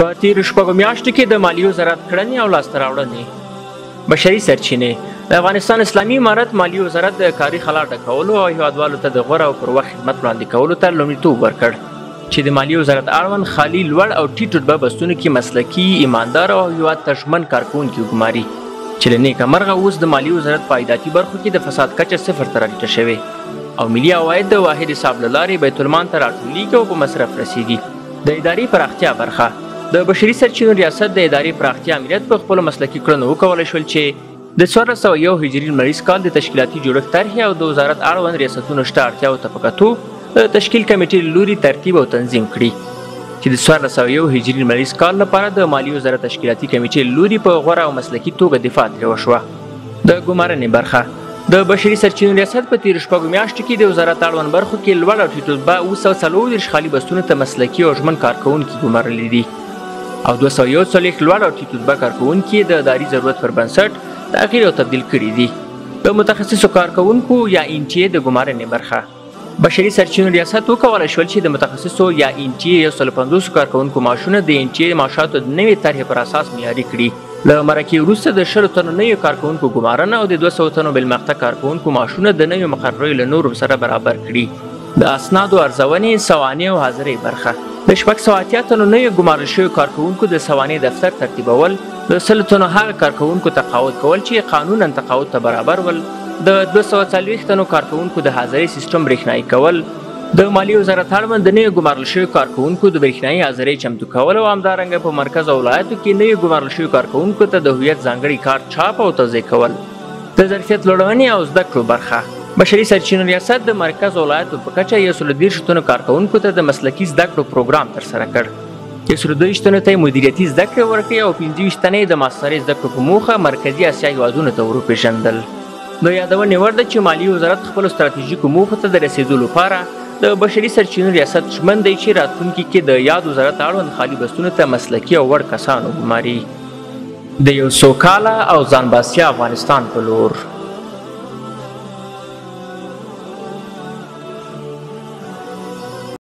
په تیرو شپږو میاشتو کې د مالیې وزارت کړنې او لاسته راوړنې. بشري سرچینې د افغانستان اسلامي امارت مالیې وزارت د کاري خلا ډکولو او هیوادوالو ته د غوره او پر وخت خدمت وړاندې کولو ته لومړیتوب ورکړ چې د مالیې وزارت اړوند خالي لوړ او ټیټ رتبه بستونو کې مسلکي ایماندار او هیواد ته ژمن کارکوونکي وګماري چې له نیکه مرغه اوس د مالیې وزارت په عایداتي برخو کې د فساد کچه صفر ته راټیټه شوې او ملي عواید د واحد حساب له لارې بیت المال ته راټولیږي او په مصرف رسیږي. د ادارې پراختیا برخه د بشري سرچینو ریاست د ادارې پراختیا امریت په خپلو مسلکي کړنو وکولی شول چې د 1401 هجري لمریز کال د تشکیلاتي جوړښت طرحې او د وزارت اړوند ریاستونو شته اړتیاو ته په کتو د تشکیل کمیټې له لوري ترتیب او تنظیم کړي چې د 1401 هجري لمریز کال لپاره د مالیې وزارت تشکیلاتي کمیټې له لوري په غوره او مسلکي توګه دفاع ترې وشوه. د ګمارنې برخه د بشري سرچینو ریاست په تیرو شپږو میاشتو کې د وزارت اړوند برخو کې لوړ او ټیټ رتبه 240 خالي بستونو ته مسلکي او ژمن کارکوونکي ګمارلي دي او 241 لوړ او ټیټ رتبه کارکوونکي د اداري ضرورت پر بنسټ تغییر او تبدیل کړي دي. د متخصصو کارکوونکو یا انټي د ګمارنې برخه بشري سرچینو ریاست وکولی شول چې د متخصصو یا انټي 150 کارکوونکو معاشونه د انټي معاشاتو د نوې طرحې پر اساس معیاري کړي. له مرکې وروسته د 100 تنو نویو کارکوونکو ګمارنه او د 200 تنو بالمقطع کارکوونکو معاشونه د نویو مقرریو له نورو سره برابر کړي. د اسنادو ارزونې سوانح او حاضرۍ برخه د 680 تنو نویو ګمارل شویو کارکوونکو د سوانح دفتر ترتیبول، د 100 تنو هغه کارکوونکو تقاعد کول چې قانونا تقاعد ته برابر ول، د 240 تنو کارکوونکو د حاضرۍ سیستم برېښنایي کول، د مالیې وزارت اړوند د نویو ګمارل شویو کارکوونکو د برېښنایي حاضرۍ چمتو کول او همدارنګه په مرکز او ولایتو کې نویو ګمارل شویو کارکوونکو ته د هویت ځانګړي کارت چاپ او توزیع کول. د ظرفیت لوړونې او زده کړو برخه بشري سرچینو ریاست د مرکز او ولایتو په کچه 130 تنو کارکوونکو ته د مسلکي زده کړو پروګرام ترسره کړ. 122 تنو ته مدیریتي زده کړې ورکړې او 25 تنې د ماسترۍ زده کړو په موخه مرکزي اسیا هیوادونو ته وروپېژندل. د یادونې وړ ده چې مالیې وزارت خپلو ستراتیژیکو موخو ته د رسېدو لپاره د بشري سرچینو ریاست ژمن دی چې راتلونکي کې د یاد وزارت اړوند خالي بستونو ته مسلکي او وړ کسان وګماري. د یو سوکاله او ځان باسیا افغانستان په لور.